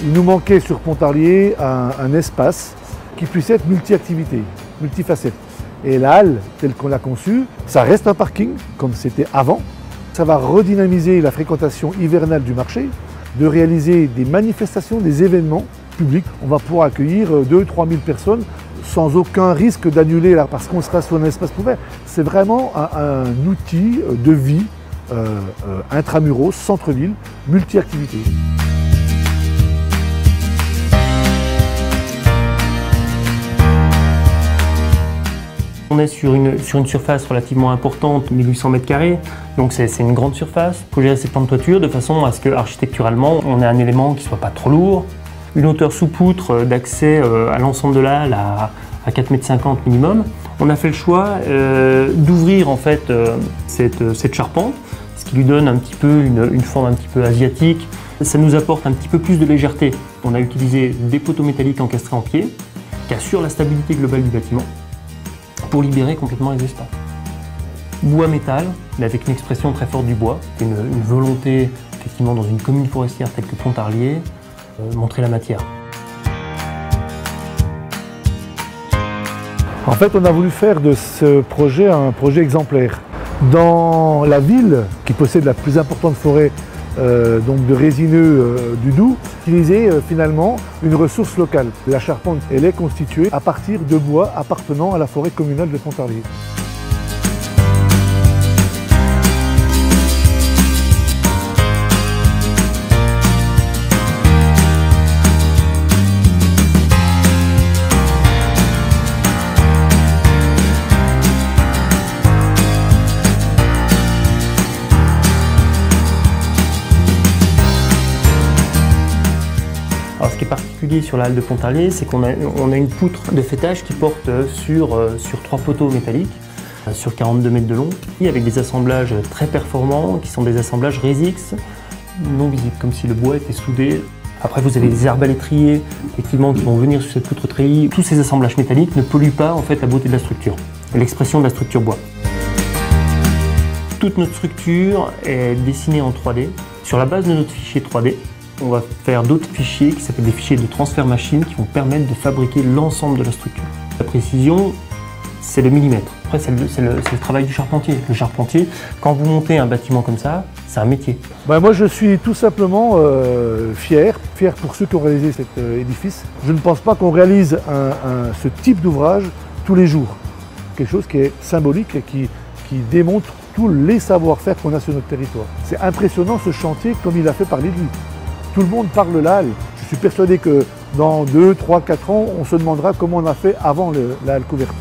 Il nous manquait sur Pontarlier un espace qui puisse être multi-activité, multifacette. Et la halle, telle qu'on l'a conçue, ça reste un parking, comme c'était avant. Ça va redynamiser la fréquentation hivernale du marché, de réaliser des manifestations, des événements publics. On va pouvoir accueillir 2 000 à 3 000 personnes sans aucun risque d'annuler parce qu'on sera sur un espace ouvert. C'est vraiment un outil de vie intramuros, centre-ville, multi-activité. On est sur une surface relativement importante, 1800 m², donc c'est une grande surface. Il faut gérer ces plans de toiture de façon à ce que architecturalement on ait un élément qui ne soit pas trop lourd. Une hauteur sous poutre d'accès à l'ensemble de la halle à 4,50 m minimum. On a fait le choix d'ouvrir en fait cette charpente, ce qui lui donne un petit peu une forme un petit peu asiatique. Ça nous apporte un petit peu plus de légèreté. On a utilisé des poteaux métalliques encastrés en pied qui assurent la stabilité globale du bâtiment pour libérer complètement les espaces. Bois métal, mais avec une expression très forte du bois, une volonté effectivement dans une commune forestière telle que Pontarlier, montrer la matière. En fait, on a voulu faire de ce projet un projet exemplaire. Dans la ville, qui possède la plus importante forêt donc de résineux du Doubs, utiliser finalement une ressource locale. La charpente, elle est constituée à partir de bois appartenant à la forêt communale de Pontarlier. Alors, ce qui est particulier sur la halle de Pontarlier, c'est qu'on a une poutre de faîtage qui porte sur 3 poteaux métalliques, sur 42 mètres de long, et avec des assemblages très performants, qui sont des assemblages Resix non visibles, comme si le bois était soudé. Après, vous avez des arbalétriers effectivement, qui vont venir sur cette poutre treillis. Tous ces assemblages métalliques ne polluent pas en fait, la beauté de la structure, l'expression de la structure bois. Toute notre structure est dessinée en 3D. Sur la base de notre fichier 3D, on va faire d'autres fichiers qui s'appellent des fichiers de transfert machine qui vont permettre de fabriquer l'ensemble de la structure. La précision, c'est le millimètre. Après, c'est le travail du charpentier. Le charpentier, quand vous montez un bâtiment comme ça, c'est un métier. Moi, je suis tout simplement fier pour ceux qui ont réalisé cet édifice. Je ne pense pas qu'on réalise ce type d'ouvrage tous les jours. Quelque chose qui est symbolique et qui démontre tous les savoir-faire qu'on a sur notre territoire. C'est impressionnant ce chantier comme il a fait parler de lui. Tout le monde parle la halle. Je suis persuadé que dans 2, 3, 4 ans, on se demandera comment on a fait avant la halle couverte.